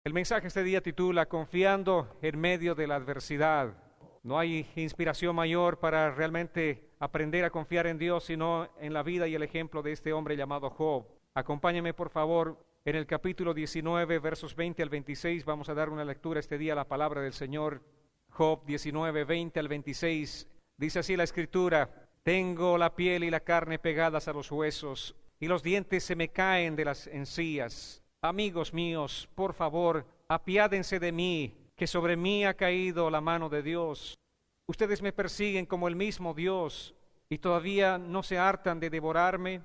El mensaje este día titula Confiando en medio de la adversidad. No hay inspiración mayor para realmente aprender a confiar en Dios sino en la vida y el ejemplo de este hombre llamado Job. Acompáñenme por favor en el capítulo 19, versos 20 al 26. Vamos a dar una lectura este día a la palabra del Señor. Job 19, 20 al 26. Dice así la Escritura: Tengo la piel y la carne pegadas a los huesos, y los dientes se me caen de las encías. Amigos míos, por favor, apiádense de mí, que sobre mí ha caído la mano de Dios. Ustedes me persiguen como el mismo Dios, y todavía no se hartan de devorarme.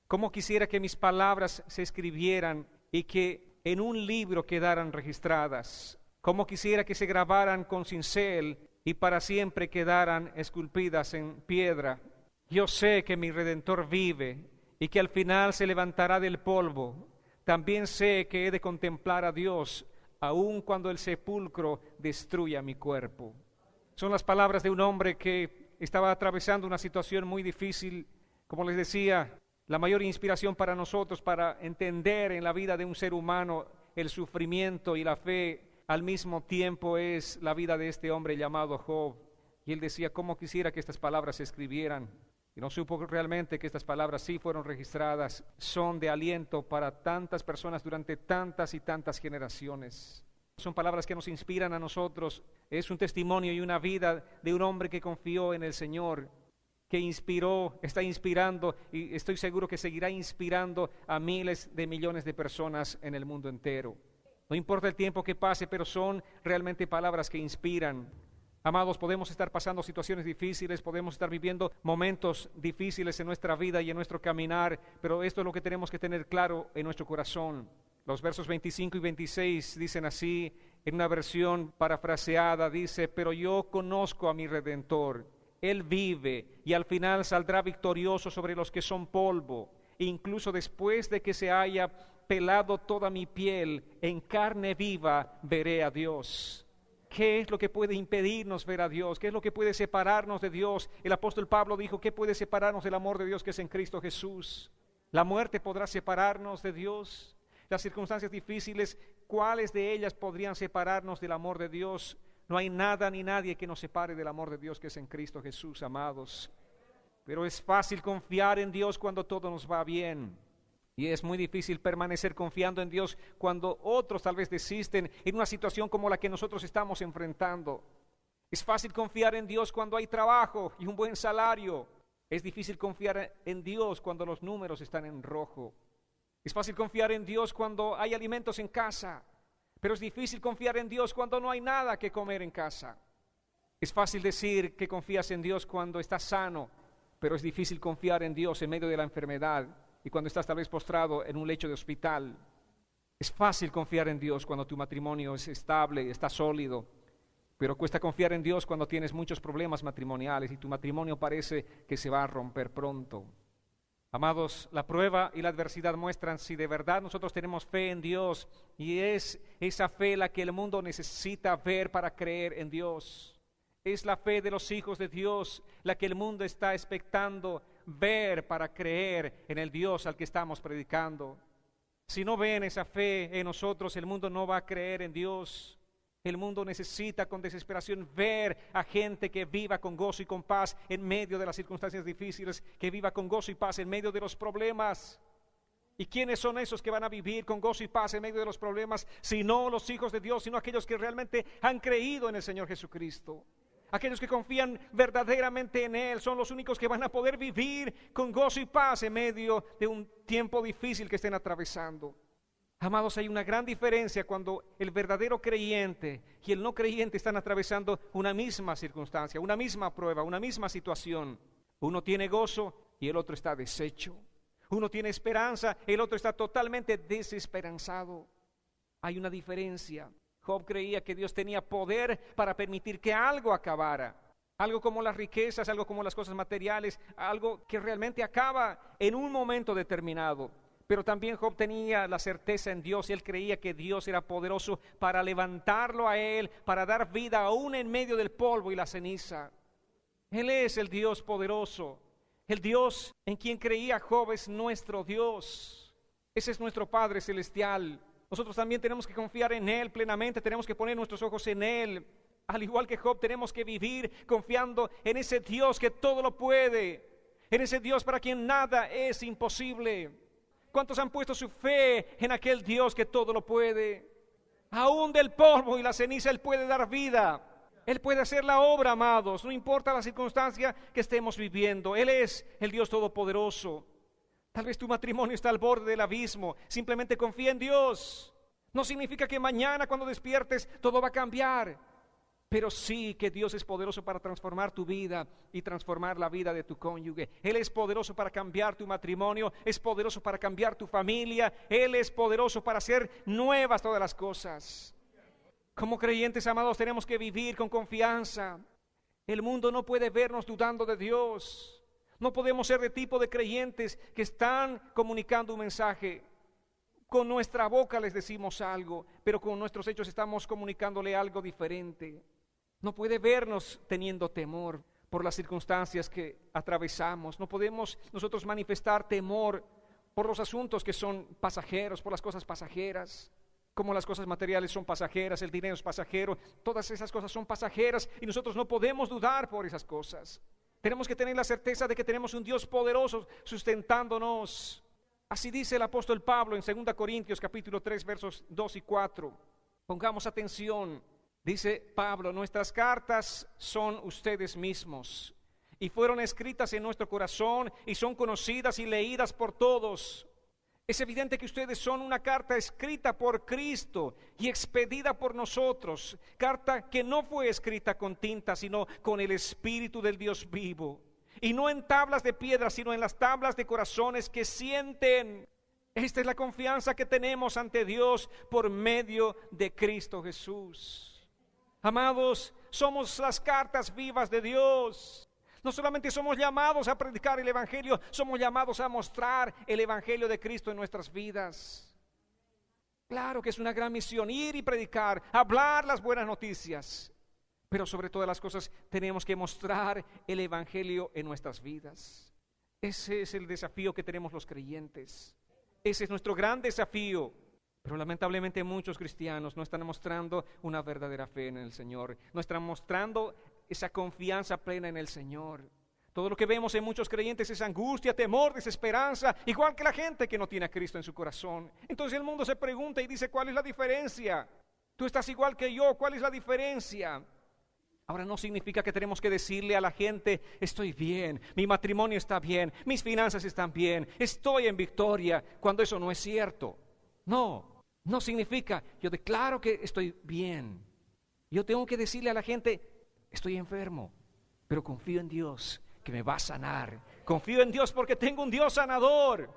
Cómo quisiera que mis palabras se escribieran y que en un libro quedaran registradas. Cómo quisiera que se grabaran con cincel y para siempre quedaran esculpidas en piedra. Yo sé que mi Redentor vive y que al final se levantará del polvo. También sé que he de contemplar a Dios, aun cuando el sepulcro destruya mi cuerpo. Son las palabras de un hombre que estaba atravesando una situación muy difícil. Como les decía, la mayor inspiración para nosotros para entender en la vida de un ser humano el sufrimiento y la fe al mismo tiempo es la vida de este hombre llamado Job. Y él decía, cómo quisiera que estas palabras se escribieran. Y no supo realmente que estas palabras sí fueron registradas, son de aliento para tantas personas durante tantas y tantas generaciones. Son palabras que nos inspiran a nosotros. Es un testimonio y una vida de un hombre que confió en el Señor, que inspiró, está inspirando y estoy seguro que seguirá inspirando a miles de millones de personas en el mundo entero. No importa el tiempo que pase, pero son realmente palabras que inspiran. Amados, podemos estar pasando situaciones difíciles, podemos estar viviendo momentos difíciles en nuestra vida y en nuestro caminar, pero esto es lo que tenemos que tener claro en nuestro corazón. Los versos 25 y 26 dicen así, en una versión parafraseada, dice: Pero yo conozco a mi Redentor, Él vive y al final saldrá victorioso sobre los que son polvo, incluso después de que se haya pelado toda mi piel, en carne viva veré a Dios. ¿Qué es lo que puede impedirnos ver a Dios? ¿Qué es lo que puede separarnos de Dios? El apóstol Pablo dijo, ¿qué puede separarnos del amor de Dios que es en Cristo Jesús? ¿La muerte podrá separarnos de Dios? Las circunstancias difíciles, ¿cuáles de ellas podrían separarnos del amor de Dios? No hay nada ni nadie que nos separe del amor de Dios que es en Cristo Jesús, amados. Pero es fácil confiar en Dios cuando todo nos va bien. Y es muy difícil permanecer confiando en Dios cuando otros tal vez desisten en una situación como la que nosotros estamos enfrentando. Es fácil confiar en Dios cuando hay trabajo y un buen salario. Es difícil confiar en Dios cuando los números están en rojo. Es fácil confiar en Dios cuando hay alimentos en casa, pero es difícil confiar en Dios cuando no hay nada que comer en casa. Es fácil decir que confías en Dios cuando estás sano, pero es difícil confiar en Dios en medio de la enfermedad y cuando estás tal vez postrado en un lecho de hospital. Es fácil confiar en Dios cuando tu matrimonio es estable, está sólido, pero cuesta confiar en Dios cuando tienes muchos problemas matrimoniales y tu matrimonio parece que se va a romper pronto. Amados, la prueba y la adversidad muestran si de verdad nosotros tenemos fe en Dios, y es esa fe la que el mundo necesita ver para creer en Dios. Es la fe de los hijos de Dios la que el mundo está expectando ver para creer en el Dios al que estamos predicando. Si no ven esa fe en nosotros, el mundo no va a creer en Dios. El mundo necesita con desesperación ver a gente que viva con gozo y con paz en medio de las circunstancias difíciles, que viva con gozo y paz en medio de los problemas. ¿Y quiénes son esos que van a vivir con gozo y paz en medio de los problemas? Si no los hijos de Dios, sino aquellos que realmente han creído en el Señor Jesucristo. Aquellos que confían verdaderamente en Él son los únicos que van a poder vivir con gozo y paz en medio de un tiempo difícil que estén atravesando. Amados, hay una gran diferencia cuando el verdadero creyente y el no creyente están atravesando una misma circunstancia, una misma prueba, una misma situación. Uno tiene gozo y el otro está deshecho. Uno tiene esperanza, el otro está totalmente desesperanzado. Hay una diferencia. Job creía que Dios tenía poder para permitir que algo acabara. Algo como las riquezas, algo como las cosas materiales, algo que realmente acaba en un momento determinado. Pero también Job tenía la certeza en Dios. Él creía que Dios era poderoso para levantarlo a él, para dar vida aún en medio del polvo y la ceniza. Él es el Dios poderoso. El Dios en quien creía Job es nuestro Dios. Ese es nuestro Padre celestial. Nosotros también tenemos que confiar en Él plenamente, tenemos que poner nuestros ojos en Él. Al igual que Job, tenemos que vivir confiando en ese Dios que todo lo puede, en ese Dios para quien nada es imposible. ¿Cuántos han puesto su fe en aquel Dios que todo lo puede? Aún del polvo y la ceniza Él puede dar vida. Él puede hacer la obra, amados, no importa la circunstancia que estemos viviendo. Él es el Dios todopoderoso. Tal vez tu matrimonio está al borde del abismo. Simplemente confía en Dios. No significa que mañana cuando despiertes todo va a cambiar, pero sí que Dios es poderoso para transformar tu vida y transformar la vida de tu cónyuge. Él es poderoso para cambiar tu matrimonio, es poderoso para cambiar tu familia. Él es poderoso para hacer nuevas todas las cosas. Como creyentes, amados, tenemos que vivir con confianza. El mundo no puede vernos dudando de Dios. No podemos ser de tipo de creyentes que están comunicando un mensaje. Con nuestra boca les decimos algo, pero con nuestros hechos estamos comunicándole algo diferente. No puede vernos teniendo temor por las circunstancias que atravesamos. No podemos nosotros manifestar temor por los asuntos que son pasajeros, por las cosas pasajeras. Como las cosas materiales son pasajeras, el dinero es pasajero, todas esas cosas son pasajeras y nosotros no podemos dudar por esas cosas. Tenemos que tener la certeza de que tenemos un Dios poderoso sustentándonos. Así dice el apóstol Pablo en 2 Corintios capítulo 3 versos 2 y 4. Pongamos atención. Dice Pablo: nuestras cartas son ustedes mismos y fueron escritas en nuestro corazón y son conocidas y leídas por todos. Es evidente que ustedes son una carta escrita por Cristo y expedida por nosotros, carta que no fue escrita con tinta, sino con el Espíritu del Dios vivo, y no en tablas de piedra, sino en las tablas de corazones que sienten. Esta es la confianza que tenemos ante Dios por medio de Cristo Jesús. Amados, somos las cartas vivas de Dios. No solamente somos llamados a predicar el Evangelio, somos llamados a mostrar el Evangelio de Cristo en nuestras vidas. Claro que es una gran misión ir y predicar, hablar las buenas noticias, pero sobre todas las cosas tenemos que mostrar el Evangelio en nuestras vidas. Ese es el desafío que tenemos los creyentes. Ese es nuestro gran desafío. Pero lamentablemente muchos cristianos no están mostrando una verdadera fe en el Señor, no están mostrando esa confianza plena en el Señor. Todo lo que vemos en muchos creyentes es angustia, temor, desesperanza, igual que la gente que no tiene a Cristo en su corazón. Entonces el mundo se pregunta y dice: ¿cuál es la diferencia? Tú estás igual que yo, ¿cuál es la diferencia? Ahora, no significa que tenemos que decirle a la gente: estoy bien, mi matrimonio está bien, mis finanzas están bien, estoy en victoria, cuando eso no es cierto. No significa: yo declaro que estoy bien. Yo tengo que decirle a la gente: estoy enfermo, pero confío en Dios que me va a sanar. Confío en Dios porque tengo un Dios sanador.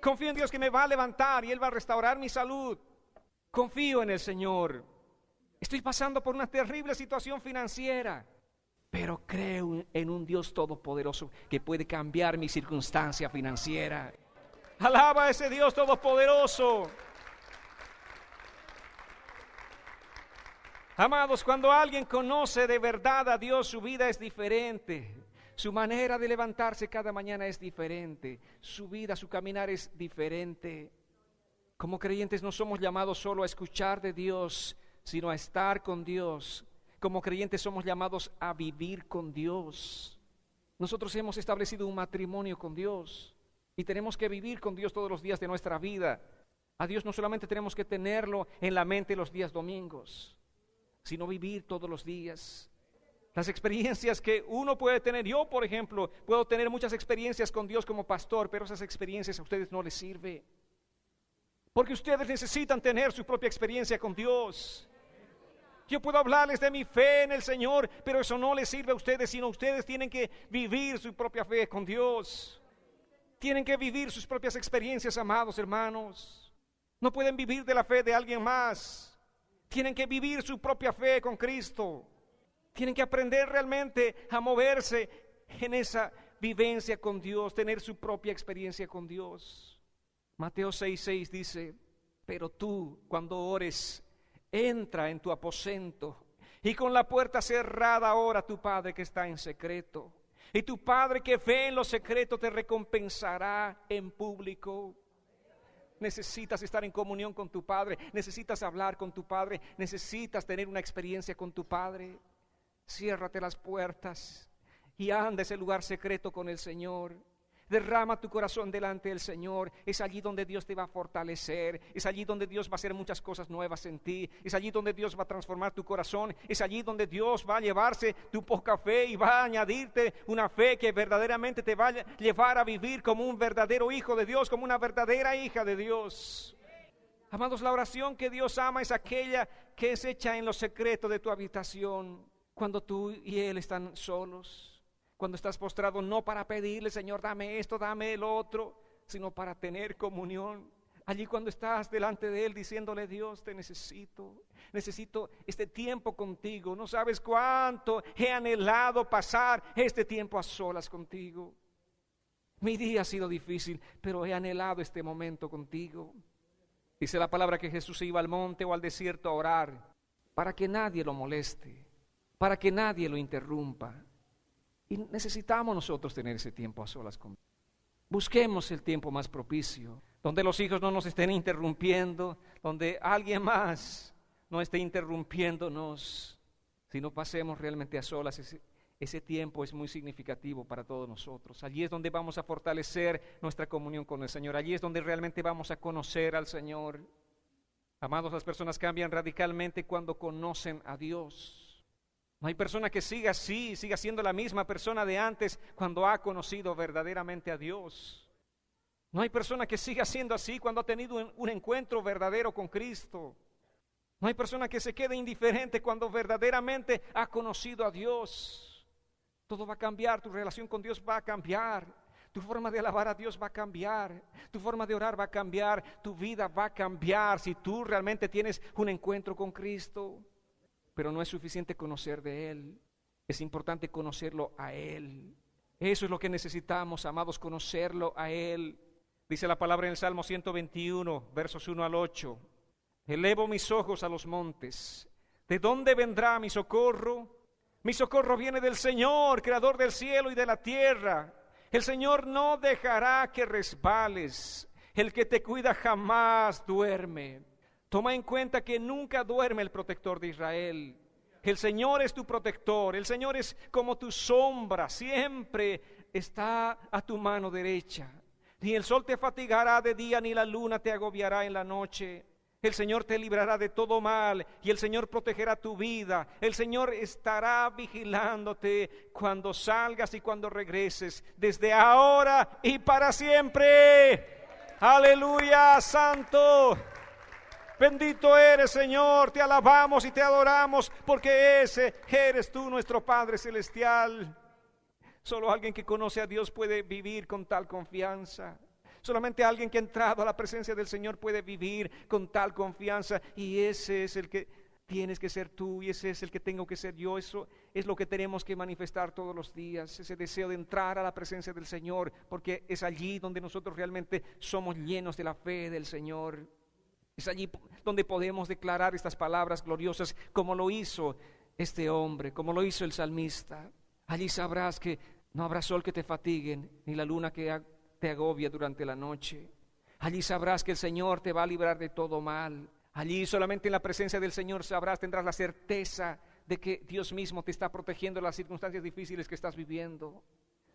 Confío en Dios que me va a levantar y Él va a restaurar mi salud. Confío en el Señor. Estoy pasando por una terrible situación financiera, pero creo en un Dios todopoderoso que puede cambiar mi circunstancia financiera. Alaba a ese Dios todopoderoso. Amados, cuando alguien conoce de verdad a Dios, su vida es diferente. Su manera de levantarse cada mañana es diferente. Su vida, su caminar es diferente. Como creyentes no somos llamados solo a escuchar de Dios, sino a estar con Dios. Como creyentes somos llamados a vivir con Dios. Nosotros hemos establecido un matrimonio con Dios y tenemos que vivir con Dios todos los días de nuestra vida. A Dios no solamente tenemos que tenerlo en la mente los días domingos, sino vivir todos los días. Las experiencias que uno puede tener, yo por ejemplo, puedo tener muchas experiencias con Dios como pastor, pero esas experiencias a ustedes no les sirven, porque ustedes necesitan tener su propia experiencia con Dios. Yo puedo hablarles de mi fe en el Señor, pero eso no les sirve a ustedes, sino ustedes tienen que vivir su propia fe con Dios. Tienen que vivir sus propias experiencias, amados hermanos. No pueden vivir de la fe de alguien más. Tienen que vivir su propia fe con Cristo. Tienen que aprender realmente a moverse en esa vivencia con Dios, tener su propia experiencia con Dios. Mateo 6:6 dice: pero tú, cuando ores, entra en tu aposento y con la puerta cerrada ora a tu Padre que está en secreto. Y tu Padre que ve en lo secreto te recompensará en público. Necesitas estar en comunión con tu Padre, necesitas hablar con tu Padre, necesitas tener una experiencia con tu Padre. Ciérrate las puertas y anda a ese lugar secreto con el Señor. Derrama tu corazón delante del Señor. Es allí donde Dios te va a fortalecer. Es allí donde Dios va a hacer muchas cosas nuevas en ti. Es allí donde Dios va a transformar tu corazón. Es allí donde Dios va a llevarse tu poca fe y va a añadirte una fe que verdaderamente te va a llevar a vivir como un verdadero hijo de Dios, como una verdadera hija de Dios. Amados, la oración que Dios ama es aquella que es hecha en lo secreto de tu habitación, cuando tú y Él están solos. Cuando estás postrado, no para pedirle, Señor, dame esto, dame el otro, sino para tener comunión. Allí cuando estás delante de Él diciéndole, Dios, te necesito este tiempo contigo. No sabes cuánto he anhelado pasar este tiempo a solas contigo. Mi día ha sido difícil, pero he anhelado este momento contigo. Dice la palabra que Jesús iba al monte o al desierto a orar, para que nadie lo moleste, para que nadie lo interrumpa. Y necesitamos nosotros tener ese tiempo a solas con Dios. Busquemos el tiempo más propicio, donde los hijos no nos estén interrumpiendo, donde alguien más no esté interrumpiéndonos, sino pasemos realmente a solas. Ese tiempo es muy significativo para todos nosotros. Allí es donde vamos a fortalecer nuestra comunión con el Señor. Allí es donde realmente vamos a conocer al Señor. Amados, las personas cambian radicalmente cuando conocen a Dios. No hay persona que siga así, siga siendo la misma persona de antes cuando ha conocido verdaderamente a Dios. No hay persona que siga siendo así cuando ha tenido un encuentro verdadero con Cristo. No hay persona que se quede indiferente cuando verdaderamente ha conocido a Dios. Todo va a cambiar, tu relación con Dios va a cambiar. Tu forma de alabar a Dios va a cambiar, tu forma de orar va a cambiar, tu vida va a cambiar si tú realmente tienes un encuentro con Cristo. Pero no es suficiente conocer de Él, es importante conocerlo a Él. Eso es lo que necesitamos, amados, conocerlo a Él. Dice la palabra en el Salmo 121, versos 1 al 8. Elevo mis ojos a los montes. ¿De dónde vendrá mi socorro? Mi socorro viene del Señor, creador del cielo y de la tierra. El Señor no dejará que resbales. El que te cuida jamás duerme. Toma en cuenta que nunca duerme el protector de Israel. El Señor es tu protector, el Señor es como tu sombra, siempre está a tu mano derecha. Ni el sol te fatigará de día, ni la luna te agobiará en la noche. El Señor te librará de todo mal y el Señor protegerá tu vida. El Señor estará vigilándote cuando salgas y cuando regreses, desde ahora y para siempre. Aleluya, santo. Bendito eres, Señor, te alabamos y te adoramos, porque ese eres tú, nuestro Padre Celestial. Solo alguien que conoce a Dios puede vivir con tal confianza. Solamente alguien que ha entrado a la presencia del Señor puede vivir con tal confianza. Y ese es el que tienes que ser tú, y ese es el que tengo que ser yo. Eso es lo que tenemos que manifestar todos los días, ese deseo de entrar a la presencia del Señor, porque es allí donde nosotros realmente somos llenos de la fe del Señor. Es allí donde podemos declarar estas palabras gloriosas, como lo hizo este hombre, como lo hizo el salmista. Allí sabrás que no habrá sol que te fatigue, ni la luna que te agobie durante la noche. Allí sabrás que el Señor te va a librar de todo mal. Allí solamente en la presencia del Señor tendrás la certeza de que Dios mismo te está protegiendo en las circunstancias difíciles que estás viviendo.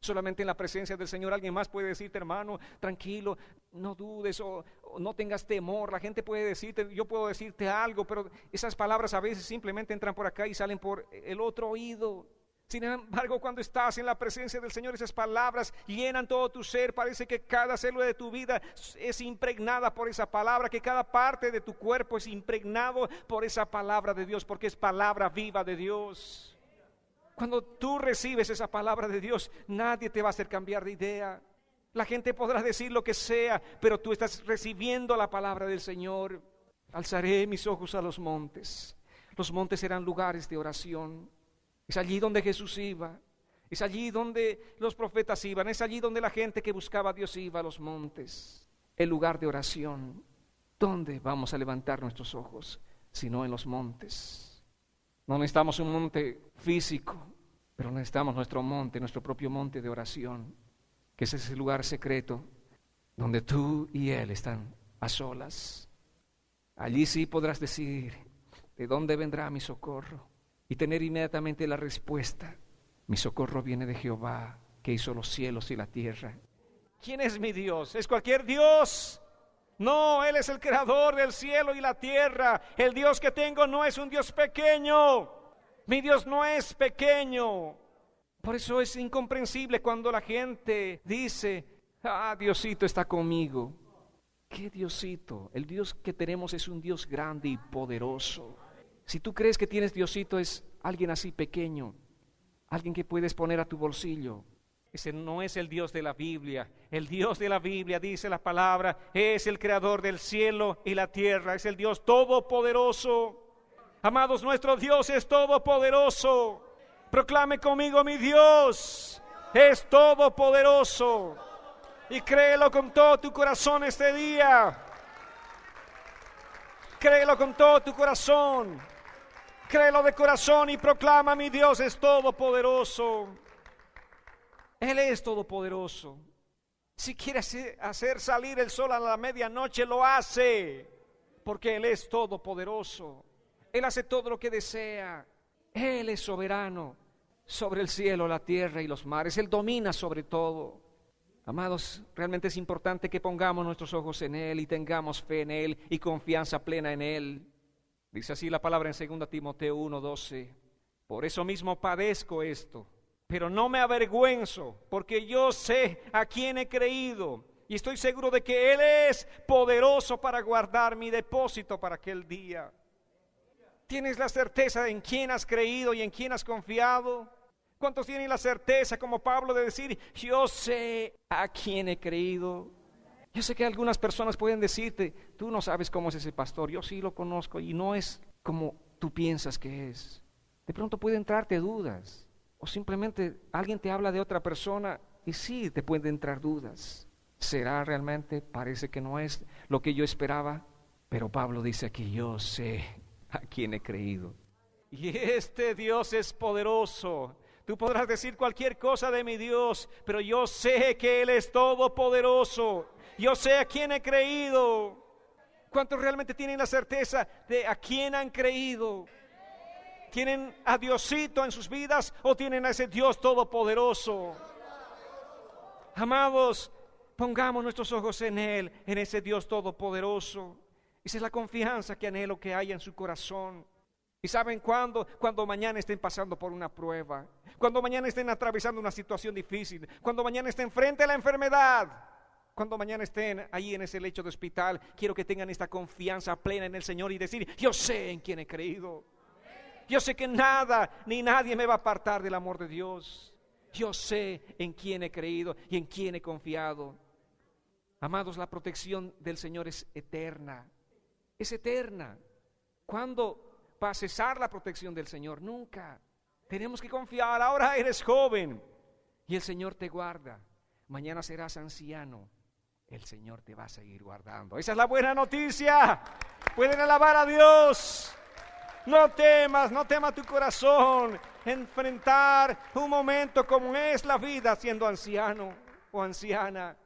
Solamente en la presencia del Señor alguien más puede decirte, hermano, tranquilo, no dudes o no tengas temor. La gente puede decirte, yo puedo decirte algo, pero esas palabras a veces simplemente entran por acá y salen por el otro oído. Sin embargo, cuando estás en la presencia del Señor, esas palabras llenan todo tu ser. Parece que cada célula de tu vida es impregnada por esa palabra, que cada parte de tu cuerpo es impregnado por esa palabra de Dios, porque es palabra viva de Dios. Cuando tú recibes esa palabra de Dios, nadie te va a hacer cambiar de idea. La gente podrá decir lo que sea, pero tú estás recibiendo la palabra del Señor. Alzaré mis ojos a los montes. Los montes serán lugares de oración. Es allí donde Jesús iba. Es allí donde los profetas iban. Es allí donde la gente que buscaba a Dios iba, a los montes. El lugar de oración. ¿Dónde vamos a levantar nuestros ojos? Sino en los montes. No necesitamos un monte físico, pero necesitamos nuestro monte, nuestro propio monte de oración, que es ese lugar secreto donde tú y Él están a solas. Allí sí podrás decir, ¿de dónde vendrá mi socorro? Y tener inmediatamente la respuesta, mi socorro viene de Jehová, que hizo los cielos y la tierra. ¿Quién es mi Dios? ¿Es cualquier Dios? No, Él es el creador del cielo y la tierra. El Dios que tengo no es un Dios pequeño. Mi Dios no es pequeño. Por eso es incomprensible cuando la gente dice, Diosito está conmigo. ¿Qué Diosito? El Dios que tenemos es un Dios grande y poderoso. Si tú crees que tienes Diosito, es alguien así pequeño, alguien que puedes poner a tu bolsillo. Ese no es el Dios de la Biblia. El Dios de la Biblia, dice la palabra, es el creador del cielo y la tierra. Es el Dios todopoderoso. Amados, nuestro Dios es todopoderoso. Proclame conmigo, mi Dios es todopoderoso. Y créelo con todo tu corazón este día. Créelo con todo tu corazón. Créelo de corazón y proclama, mi Dios es todopoderoso. Él es todopoderoso. Si quiere hacer salir el sol a la medianoche, lo hace, porque Él es todopoderoso. Él hace todo lo que desea. Él es soberano sobre el cielo, la tierra y los mares. Él domina sobre todo. Amados, realmente es importante que pongamos nuestros ojos en Él y tengamos fe en Él y confianza plena en Él. Dice así la palabra en 2 Timoteo 1:12. Por eso mismo padezco esto, pero no me avergüenzo, porque yo sé a quién he creído y estoy seguro de que Él es poderoso para guardar mi depósito para aquel día. ¿Tienes la certeza en quién has creído y en quién has confiado? ¿Cuántos tienen la certeza, como Pablo, de decir, yo sé a quién he creído? Yo sé que algunas personas pueden decirte, tú no sabes cómo es ese pastor, yo sí lo conozco y no es como tú piensas que es. De pronto pueden entrarte dudas, o simplemente alguien te habla de otra persona y sí te pueden entrar dudas. ¿Será realmente? Parece que no es lo que yo esperaba, pero Pablo dice aquí, yo sé a quién he creído. Y este Dios es poderoso. Tú podrás decir cualquier cosa de mi Dios, pero yo sé que Él es todopoderoso. Yo sé a quién he creído. ¿Cuántos realmente tienen la certeza de a quién han creído? ¿Tienen a Diosito en sus vidas o tienen a ese Dios todopoderoso? Amados, pongamos nuestros ojos en Él, en ese Dios todopoderoso. Esa es la confianza que anhelo que haya en su corazón. ¿Y saben cuándo? Cuando mañana estén pasando por una prueba, cuando mañana estén atravesando una situación difícil, cuando mañana estén frente a la enfermedad, cuando mañana estén ahí en ese lecho de hospital. Quiero que tengan esta confianza plena en el Señor y decir, yo sé en quién he creído. Yo sé que nada ni nadie me va a apartar del amor de Dios. Yo sé en quién he creído y en quién he confiado. Amados, la protección del Señor es eterna. Es eterna. ¿Cuándo va a cesar la protección del Señor? Nunca. Tenemos que confiar. Ahora eres joven y el Señor te guarda. Mañana serás anciano. El Señor te va a seguir guardando. Esa es la buena noticia. Pueden alabar a Dios. No temas, no tema tu corazón enfrentar un momento como es la vida siendo anciano o anciana,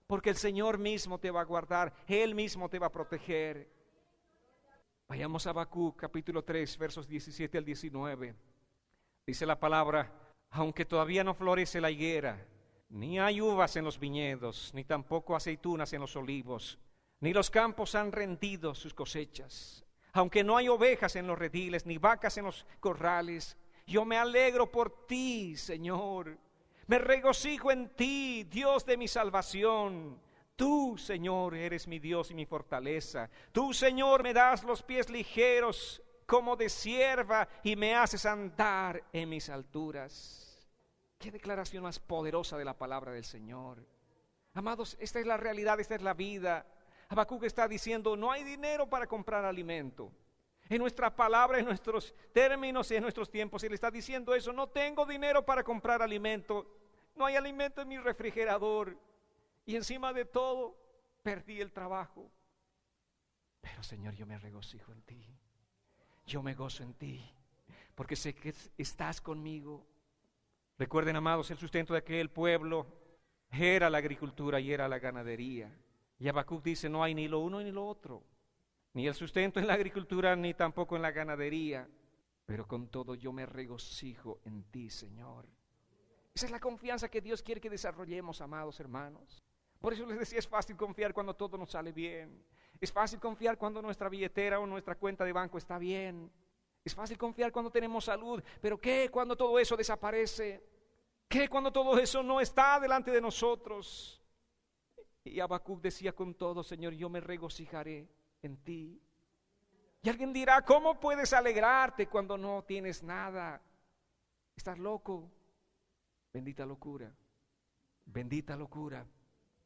porque el Señor mismo te va a guardar, Él mismo te va a proteger. Vayamos a Habacuc capítulo 3 versos 17 al 19. Dice la palabra, aunque todavía no florece la higuera, ni hay uvas en los viñedos, ni tampoco aceitunas en los olivos, ni los campos han rendido sus cosechas, aunque no hay ovejas en los rediles, ni vacas en los corrales, yo me alegro por ti, Señor. Me regocijo en ti, Dios de mi salvación. Tú, Señor, eres mi Dios y mi fortaleza. Tú, Señor, me das los pies ligeros como de sierva y me haces andar en mis alturas. Qué declaración más poderosa de la palabra del Señor. Amados, esta es la realidad, esta es la vida. Habacuc está diciendo, no hay dinero para comprar alimento. En nuestra palabra, en nuestros términos y en nuestros tiempos, Él está diciendo eso, no tengo dinero para comprar alimento, no hay alimento en mi refrigerador y encima de todo, perdí el trabajo. Pero Señor, yo me regocijo en ti, yo me gozo en ti, porque sé que estás conmigo. Recuerden, amados, el sustento de aquel pueblo era la agricultura y era la ganadería. Y Habacuc dice, no hay ni lo uno ni lo otro, ni el sustento en la agricultura, ni tampoco en la ganadería. Pero con todo yo me regocijo en ti, Señor. Esa es la confianza que Dios quiere que desarrollemos, amados hermanos. Por eso les decía, es fácil confiar cuando todo nos sale bien. Es fácil confiar cuando nuestra billetera o nuestra cuenta de banco está bien. Es fácil confiar cuando tenemos salud. Pero ¿qué cuando todo eso desaparece? ¿Qué cuando todo eso no está delante de nosotros? Y Habacuc decía, con todo, Señor, yo me regocijaré en ti. Y alguien dirá, ¿cómo puedes alegrarte cuando no tienes nada? ¿Estás loco? Bendita locura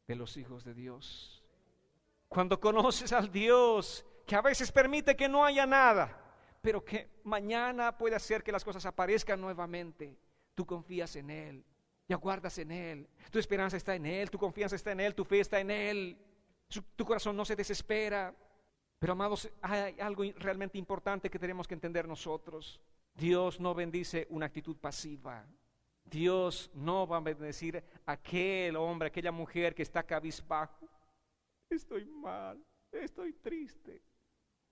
de los hijos de Dios. Cuando conoces al Dios que a veces permite que no haya nada, pero que mañana puede hacer que las cosas aparezcan nuevamente, tú confías en Él y aguardas en Él. Tu esperanza está en Él, tu confianza está en Él, tu fe está en Él. Tu corazón no se desespera. Pero amados, hay algo realmente importante que tenemos que entender nosotros. Dios no bendice una actitud pasiva. Dios no va a bendecir a aquel hombre, aquella mujer que está cabizbajo. Estoy mal, estoy triste.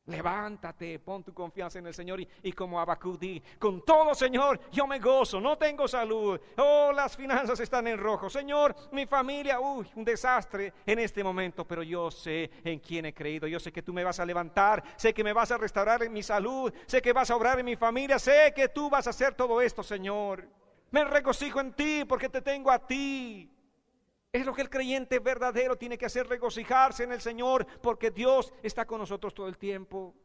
Levántate, pon tu confianza en el Señor y como Habacuc di, con todo, Señor, yo me gozo, no tengo salud, las finanzas están en rojo, Señor, mi familia, un desastre en este momento, pero yo sé en quién he creído, yo sé que tú me vas a levantar, sé que me vas a restaurar en mi salud, sé que vas a obrar en mi familia, sé que tú vas a hacer todo esto, Señor. Me regocijo en ti porque te tengo a ti. Es lo que el creyente verdadero tiene que hacer, regocijarse en el Señor, porque Dios está con nosotros todo el tiempo.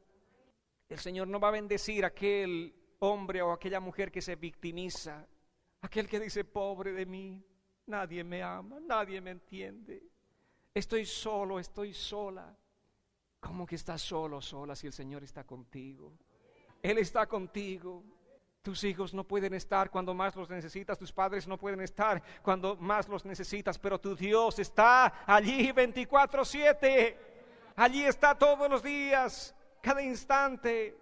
El Señor no va a bendecir a aquel hombre o aquella mujer que se victimiza, aquel que dice, pobre de mí, nadie me ama, nadie me entiende, estoy solo, estoy sola. ¿Cómo que estás solo, sola, si el Señor está contigo? Él está contigo. Tus hijos no pueden estar cuando más los necesitas, tus padres no pueden estar cuando más los necesitas, pero tu Dios está allí 24/7, allí está todos los días, cada instante.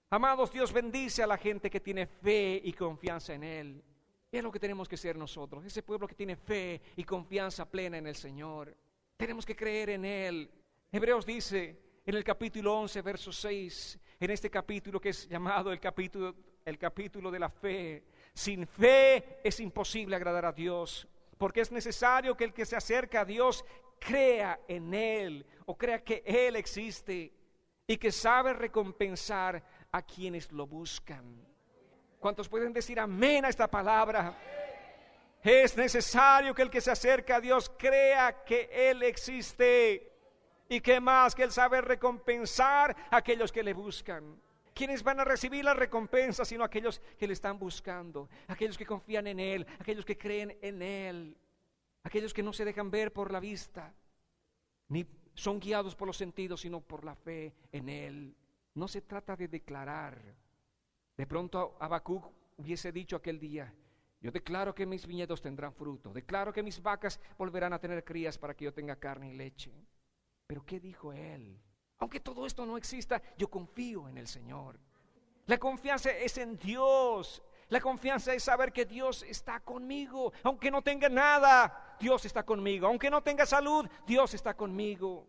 Amados, Dios bendice a la gente que tiene fe y confianza en Él. Es lo que tenemos que ser nosotros, ese pueblo que tiene fe y confianza plena en el Señor. Tenemos que creer en Él. Hebreos dice en el capítulo 11, verso 6, en este capítulo que es llamado el capítulo de la fe. Sin fe es imposible agradar a Dios, porque es necesario que el que se acerca a Dios crea en Él, o crea que Él existe y que sabe recompensar a quienes lo buscan. ¿Cuántos pueden decir amén a esta palabra? Es necesario que el que se acerca a Dios crea que Él existe y que más, que Él sabe recompensar a aquellos que le buscan. ¿Quiénes van a recibir la recompensa sino aquellos que le están buscando? Aquellos que confían en Él, aquellos que creen en Él, aquellos que no se dejan ver por la vista, ni son guiados por los sentidos, sino por la fe en Él. No se trata de declarar. De pronto Habacuc hubiese dicho aquel día, yo declaro que mis viñedos tendrán fruto, declaro que mis vacas volverán a tener crías para que yo tenga carne y leche. Pero ¿qué dijo él? Aunque todo esto no exista, yo confío en el Señor. La confianza es en Dios. La confianza es saber que Dios está conmigo. Aunque no tenga nada, Dios está conmigo. Aunque no tenga salud, Dios está conmigo.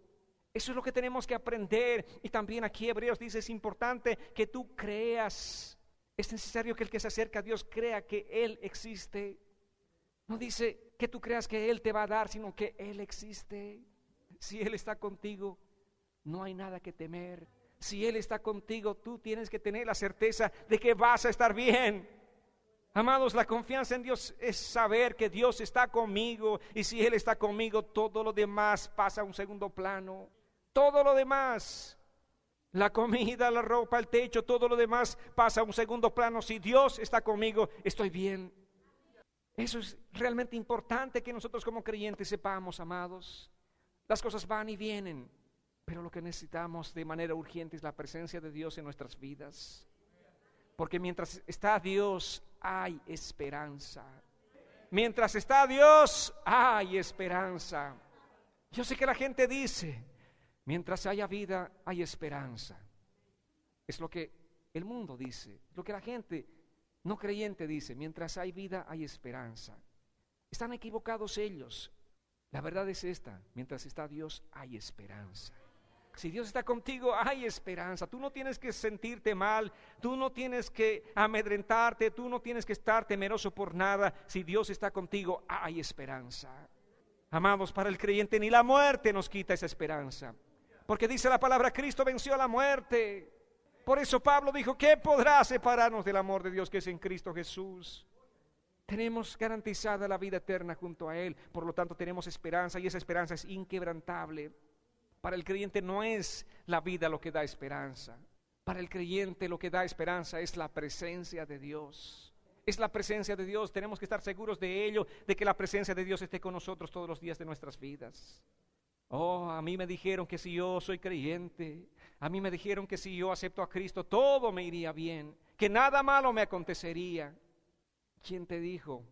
Eso es lo que tenemos que aprender. Y también aquí Hebreos dice, es importante que tú creas. Es necesario que el que se acerca a Dios crea que Él existe. No dice que tú creas que Él te va a dar, sino que Él existe. Si Él está contigo, no hay nada que temer. Si Él está contigo, tú tienes que tener la certeza de que vas a estar bien. Amados, la confianza en Dios es saber que Dios está conmigo, y si Él está conmigo, todo lo demás pasa a un segundo plano. Todo lo demás, la comida, la ropa, el techo, todo lo demás pasa a un segundo plano. Si Dios está conmigo, estoy bien. Eso es realmente importante que nosotros como creyentes sepamos, amados. Las cosas van y vienen, pero lo que necesitamos de manera urgente es la presencia de Dios en nuestras vidas. Porque mientras está Dios, hay esperanza. Mientras está Dios, hay esperanza. Yo sé que la gente dice, mientras haya vida, hay esperanza. Es lo que el mundo dice, lo que la gente no creyente dice, mientras hay vida, hay esperanza. Están equivocados ellos. La verdad es esta: mientras está Dios, hay esperanza. Si Dios está contigo, hay esperanza. Tú no tienes que sentirte mal, tú no tienes que amedrentarte, tú no tienes que estar temeroso por nada. Si Dios está contigo, hay esperanza. Amados, para el creyente ni la muerte nos quita esa esperanza, porque dice la palabra: Cristo venció a la muerte. Por eso Pablo dijo: ¿qué podrá separarnos del amor de Dios que es en Cristo Jesús? Tenemos garantizada la vida eterna junto a Él. Por lo tanto tenemos esperanza, y esa esperanza es inquebrantable. Para el creyente no es la vida lo que da esperanza. Para el creyente lo que da esperanza es la presencia de Dios. Es la presencia de Dios. Tenemos que estar seguros de ello, de que la presencia de Dios esté con nosotros todos los días de nuestras vidas. Oh, a mí me dijeron que si yo soy creyente, a mí me dijeron que si yo acepto a Cristo, todo me iría bien, que nada malo me acontecería. ¿Quién te dijo?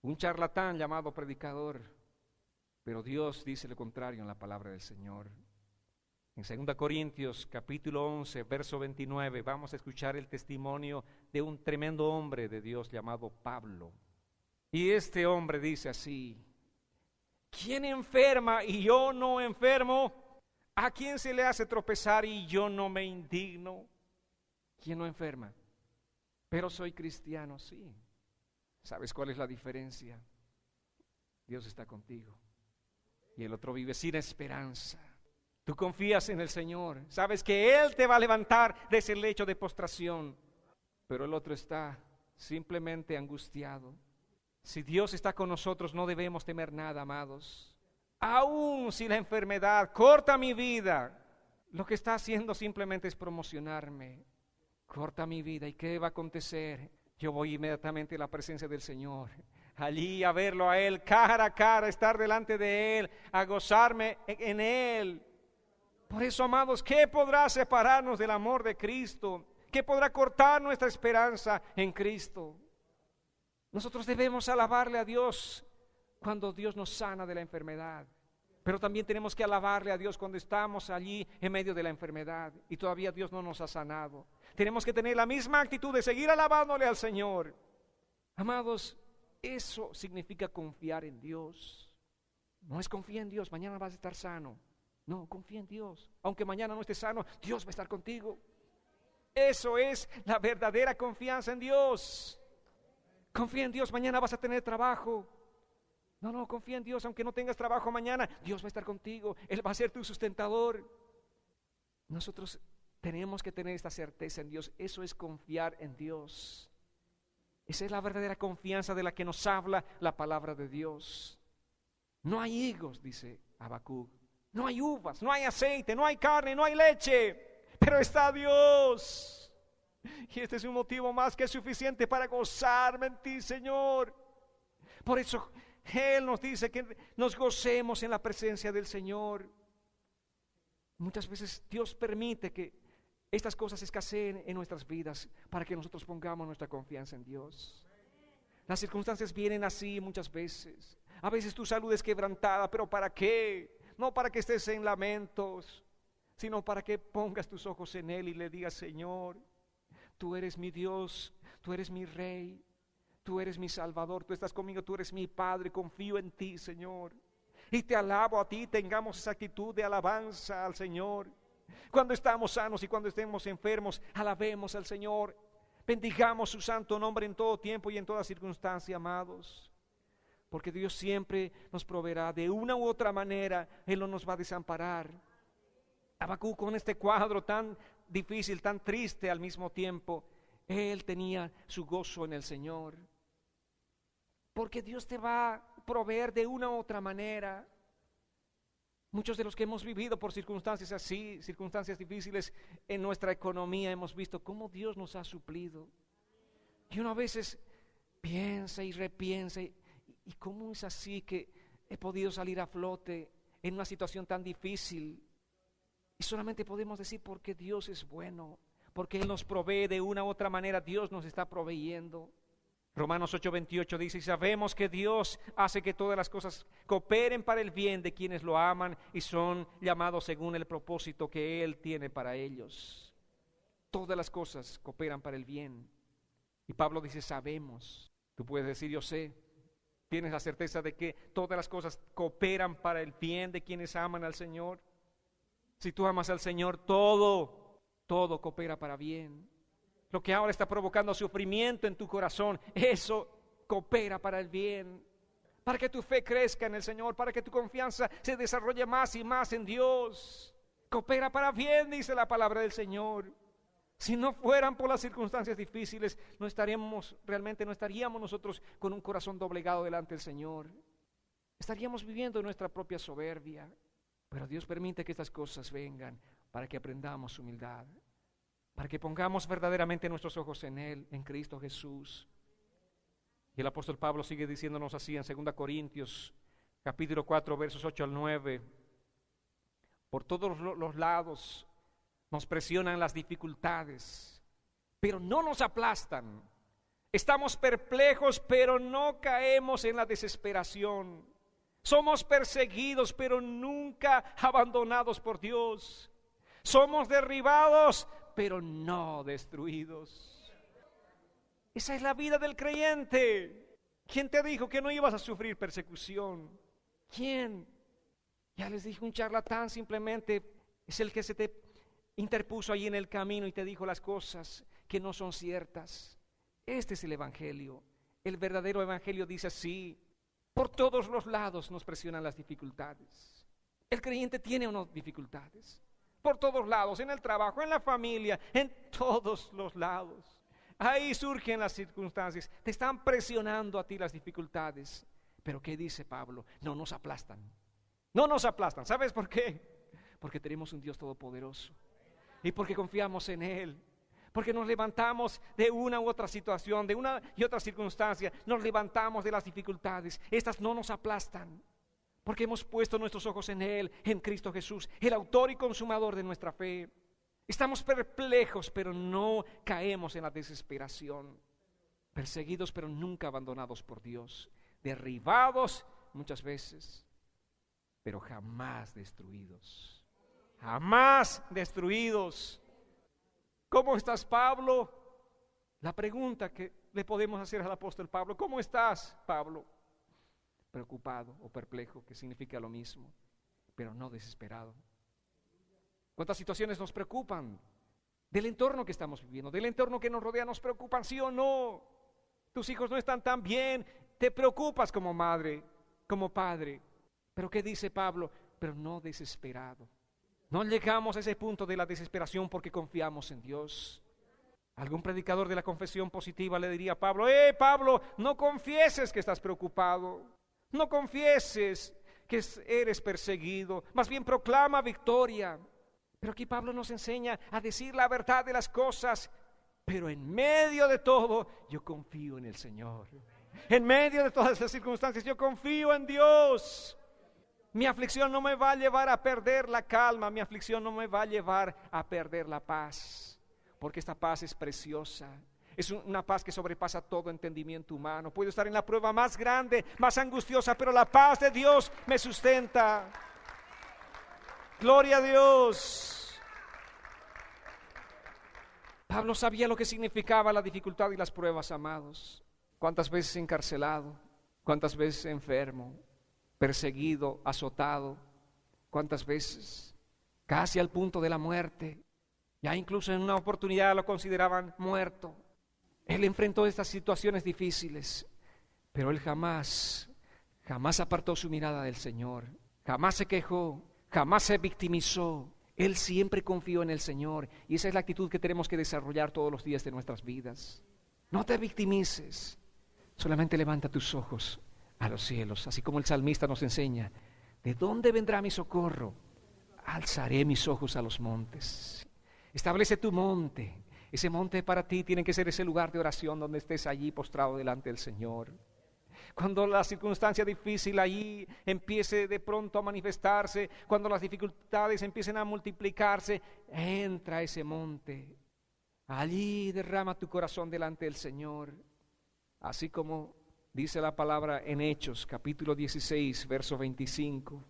Un charlatán llamado predicador. Pero Dios dice lo contrario en la palabra del Señor. En 2 Corintios capítulo 11, verso 29, vamos a escuchar el testimonio de un tremendo hombre de Dios llamado Pablo. Y este hombre dice así: ¿quién enferma y yo no enfermo? ¿A quién se le hace tropezar y yo no me indigno? ¿Quién no enferma? Pero soy cristiano, sí. ¿Sabes cuál es la diferencia? Dios está contigo y el otro vive sin esperanza. Tú confías en el Señor, sabes que Él te va a levantar de ese lecho de postración, pero el otro está simplemente angustiado. Si Dios está con nosotros, no debemos temer nada, amados. Aún si la enfermedad corta mi vida, lo que está haciendo simplemente es promocionarme. Corta mi vida, ¿y qué va a acontecer? Yo voy inmediatamente a la presencia del Señor, allí a verlo a Él cara a cara, estar delante de Él, a gozarme en Él. Por eso, amados, ¿qué podrá separarnos del amor de Cristo? ¿Qué podrá cortar nuestra esperanza en Cristo? Nosotros debemos alabarle a Dios cuando Dios nos sana de la enfermedad, pero también tenemos que alabarle a Dios cuando estamos allí en medio de la enfermedad y todavía Dios no nos ha sanado. Tenemos que tener la misma actitud de seguir alabándole al Señor. Amados, eso significa confiar en Dios. No es confía en Dios, mañana vas a estar sano. No, confía en Dios. Aunque mañana no estés sano, Dios va a estar contigo. Eso es la verdadera confianza en Dios. Confía en Dios, mañana vas a tener trabajo. No, confía en Dios, aunque no tengas trabajo mañana, Dios va a estar contigo, Él va a ser tu sustentador. Nosotros tenemos que tener esta certeza en Dios. Eso es confiar en Dios. Esa es la verdadera confianza de la que nos habla la palabra de Dios. No hay higos, dice Habacuc, no hay uvas, no hay aceite, no hay carne, no hay leche, pero está Dios. Y este es un motivo más que suficiente para gozarme en ti, Señor. Por eso Él nos dice que nos gocemos en la presencia del Señor. Muchas veces Dios permite que estas cosas escaseen en nuestras vidas para que nosotros pongamos nuestra confianza en Dios. Las circunstancias vienen así muchas veces. A veces tu salud es quebrantada, pero ¿para qué? No para que estés en lamentos, sino para que pongas tus ojos en Él y le digas: Señor, tú eres mi Dios, tú eres mi Rey, tú eres mi Salvador, tú estás conmigo, tú eres mi Padre, confío en ti, Señor. Y te alabo a ti, tengamos esa actitud de alabanza al Señor. Cuando estamos sanos y cuando estemos enfermos, alabemos al Señor. Bendigamos su santo nombre en todo tiempo y en toda circunstancia, amados. Porque Dios siempre nos proveerá de una u otra manera. Él no nos va a desamparar. Habacuc, con este cuadro tan difícil, tan triste al mismo tiempo, él tenía su gozo en el Señor. Porque Dios te va a proveer de una u otra manera. Muchos de los que hemos vivido por circunstancias así, circunstancias difíciles en nuestra economía, hemos visto cómo Dios nos ha suplido. Y uno a veces piensa y repiensa, y cómo es así que he podido salir a flote en una situación tan difícil. Y solamente podemos decir porque Dios es bueno, porque Él nos provee de una u otra manera. Dios nos está proveyendo. Romanos 8:28 dice: y sabemos que Dios hace que todas las cosas cooperen para el bien de quienes lo aman y son llamados según el propósito que Él tiene para ellos. Todas las cosas cooperan para el bien. Y Pablo dice: sabemos. Tú puedes decir: yo sé. ¿Tienes la certeza de que todas las cosas cooperan para el bien de quienes aman al Señor? Si tú amas al Señor, todo coopera para bien. Lo que ahora está provocando sufrimiento en tu corazón, eso coopera para el bien, para que tu fe crezca en el Señor, para que tu confianza se desarrolle más y más en Dios. Coopera para bien, dice la palabra del Señor. Si no fueran por las circunstancias difíciles, no estaríamos nosotros con un corazón doblegado delante del Señor. Estaríamos viviendo nuestra propia soberbia. Pero Dios permite que estas cosas vengan para que aprendamos humildad, para que pongamos verdaderamente nuestros ojos en Él, en Cristo Jesús. Y el apóstol Pablo sigue diciéndonos así en 2 Corintios, capítulo 4, versos 8 al 9. Por todos los lados nos presionan las dificultades, pero no nos aplastan. Estamos perplejos, pero no caemos en la desesperación. Somos perseguidos, pero nunca abandonados por Dios. Somos derribados, pero no destruidos. Esa es la vida del creyente. ¿Quién te dijo que no ibas a sufrir persecución? ¿Quién? Ya les dije, un charlatán simplemente es el que se te interpuso ahí en el camino y te dijo las cosas que no son ciertas. Este es el evangelio. El verdadero evangelio dice así: por todos los lados nos presionan las dificultades. El creyente tiene unas dificultades. Por todos lados, en el trabajo, en la familia, en todos los lados. Ahí surgen las circunstancias. Te están presionando a ti las dificultades. Pero ¿qué dice Pablo? No nos aplastan. No nos aplastan. ¿Sabes por qué? Porque tenemos un Dios todopoderoso. Y porque confiamos en Él. Porque nos levantamos de una u otra situación, de una y otra circunstancia, nos levantamos de las dificultades. Estas no nos aplastan, porque hemos puesto nuestros ojos en Él, en Cristo Jesús, el autor y consumador de nuestra fe. Estamos perplejos, pero no caemos en la desesperación. Perseguidos, pero nunca abandonados por Dios. Derribados muchas veces, pero jamás destruidos. Jamás destruidos. ¿Cómo estás, Pablo? La pregunta que le podemos hacer al apóstol Pablo: ¿cómo estás, Pablo? Preocupado o perplejo, que significa lo mismo, pero no desesperado. ¿Cuántas situaciones nos preocupan? Del entorno que estamos viviendo, del entorno que nos rodea, nos preocupan, ¿sí o no? Tus hijos no están tan bien, te preocupas como madre, como padre. Pero ¿qué dice Pablo? Pero no desesperado. No llegamos a ese punto de la desesperación porque confiamos en Dios. Algún predicador de la confesión positiva le diría a Pablo: Pablo, no confieses que estás preocupado, no confieses que eres perseguido, más bien proclama victoria. Pero aquí Pablo nos enseña a decir la verdad de las cosas. Pero en medio de todo, yo confío en el Señor. En medio de todas las circunstancias, yo confío en Dios. Mi aflicción no me va a llevar a perder la calma, mi aflicción no me va a llevar a perder la paz, porque esta paz es preciosa, es una paz que sobrepasa todo entendimiento humano. Puedo estar en la prueba más grande, más angustiosa, pero la paz de Dios me sustenta. Gloria a Dios. Pablo sabía lo que significaba la dificultad y las pruebas, amados. Cuántas veces encarcelado, cuántas veces enfermo, perseguido, azotado, cuántas veces casi al punto de la muerte. Ya incluso en una oportunidad lo consideraban muerto. Él enfrentó estas situaciones difíciles, pero él jamás apartó su mirada del Señor, jamás se quejó, jamás se victimizó. Él siempre confió en el Señor, y esa es la actitud que tenemos que desarrollar todos los días de nuestras vidas. No te victimices, solamente levanta tus ojos a los cielos, así como el salmista nos enseña: ¿de dónde vendrá mi socorro? Alzaré mis ojos a los montes. Establece tu monte. Ese monte para ti tiene que ser ese lugar de oración donde estés allí postrado delante del Señor. Cuando la circunstancia difícil allí empiece de pronto a manifestarse, cuando las dificultades empiecen a multiplicarse, entra a ese monte. Allí derrama tu corazón delante del Señor, así como dice la palabra en Hechos, capítulo 16, verso 25.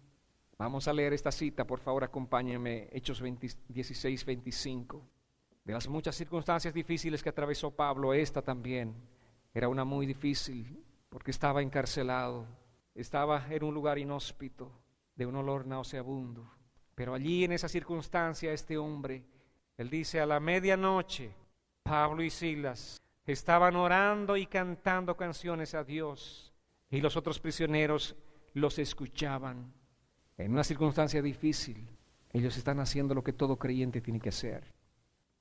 Vamos a leer esta cita, por favor, acompáñenme. Hechos 16, 25. De las muchas circunstancias difíciles que atravesó Pablo, esta también era una muy difícil, porque estaba encarcelado, estaba en un lugar inhóspito, de un olor nauseabundo. Pero allí en esa circunstancia este hombre, él dice, a la medianoche, Pablo y Silas estaban orando y cantando canciones a Dios, y los otros prisioneros los escuchaban. En una circunstancia difícil, ellos están haciendo lo que todo creyente tiene que hacer.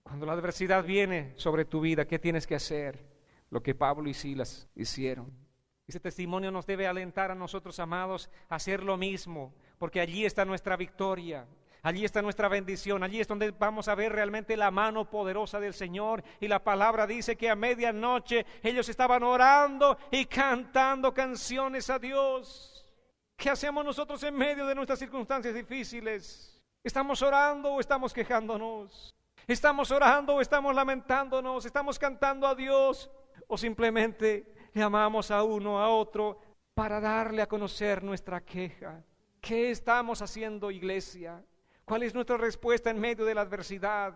Cuando la adversidad viene sobre tu vida, ¿qué tienes que hacer? Lo que Pablo y Silas hicieron. Ese testimonio nos debe alentar a nosotros, amados, a hacer lo mismo, porque allí está nuestra victoria, allí está nuestra bendición, allí es donde vamos a ver realmente la mano poderosa del Señor. Y la palabra dice que a medianoche ellos estaban orando y cantando canciones a Dios. ¿Qué hacemos nosotros en medio de nuestras circunstancias difíciles? ¿Estamos orando o estamos quejándonos? ¿Estamos orando o estamos lamentándonos? ¿Estamos cantando a Dios o simplemente llamamos a uno a otro para darle a conocer nuestra queja? ¿Qué estamos haciendo, iglesia? ¿Cuál es nuestra respuesta en medio de la adversidad?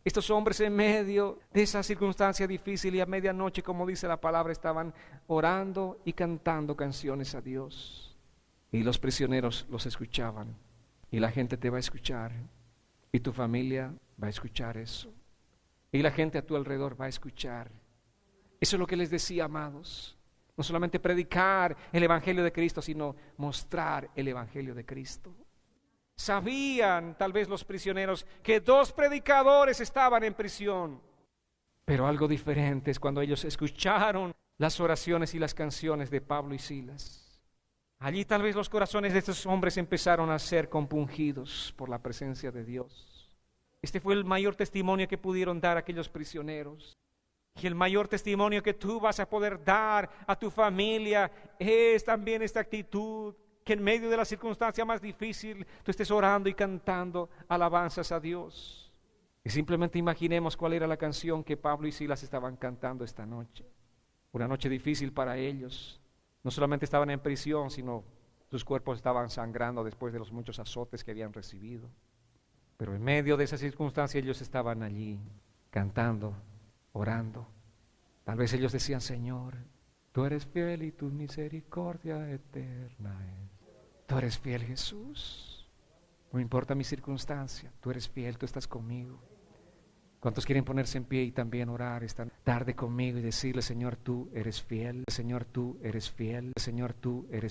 Estos hombres en medio de esa circunstancia difícil y a medianoche, como dice la palabra, estaban orando y cantando canciones a Dios. Y los prisioneros los escuchaban. Y la gente te va a escuchar. Y tu familia va a escuchar eso. Y la gente a tu alrededor va a escuchar. Eso es lo que les decía, amados. No solamente predicar el Evangelio de Cristo, sino mostrar el Evangelio de Cristo. Sabían, tal vez los prisioneros, que 2 predicadores estaban en prisión. Pero algo diferente es cuando ellos escucharon las oraciones y las canciones de Pablo y Silas. Allí tal vez los corazones de estos hombres empezaron a ser compungidos por la presencia de Dios. Este fue el mayor testimonio que pudieron dar aquellos prisioneros. Y el mayor testimonio que tú vas a poder dar a tu familia es también esta actitud, que en medio de la circunstancia más difícil tú estés orando y cantando alabanzas a Dios. Y simplemente imaginemos cuál era la canción que Pablo y Silas estaban cantando esta noche. Una noche difícil para ellos. No solamente estaban en prisión, sino sus cuerpos estaban sangrando después de los muchos azotes que habían recibido. Pero en medio de esa circunstancia ellos estaban allí cantando, orando. Tal vez ellos decían, Señor, tú eres fiel y tu misericordia eterna es. Tú eres fiel, Jesús. No importa mi circunstancia, tú eres fiel, tú estás conmigo. ¿Cuántos quieren ponerse en pie y también orar esta tarde conmigo y decirle, Señor, tú eres fiel, Señor, tú eres fiel, Señor, tú eres